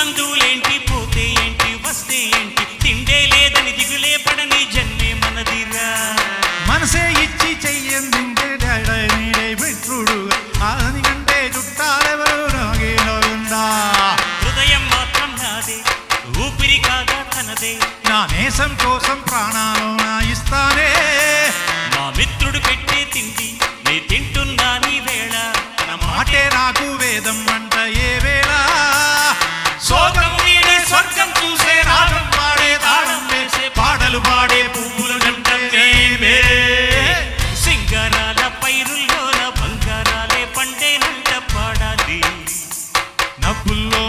అందులేంటి పోతే ఏంటి వస్తే ఏంటి తిండే లేదని దిగులే పడని జన్మే మనదిరా మనసే ఇచ్చి చెయ్యందింటే నీడే మిత్రుడు అదికంటే చుట్టాలెవరు నాగేనోయుందా హృదయం మాత్రం నాదే ఊపిరి కాగా తనదే నా నేసం కోసం ప్రాణాలు నా ఇస్తానే మా మిత్రుడు పెట్టే తిండి నే తింటున్నా నీ వేళ నా మాటే నాకు వేదం అంట ఏ వేళ సోగం వీడే స్వర్గం చూసే రాగం పాడే తాళం వేసే పాటలు పాడే పువ్వుల జంట మేమే సింగారాల పైరుల్లోన బంగారాలే పండేనంట పాడాలి నవ్వుల్లో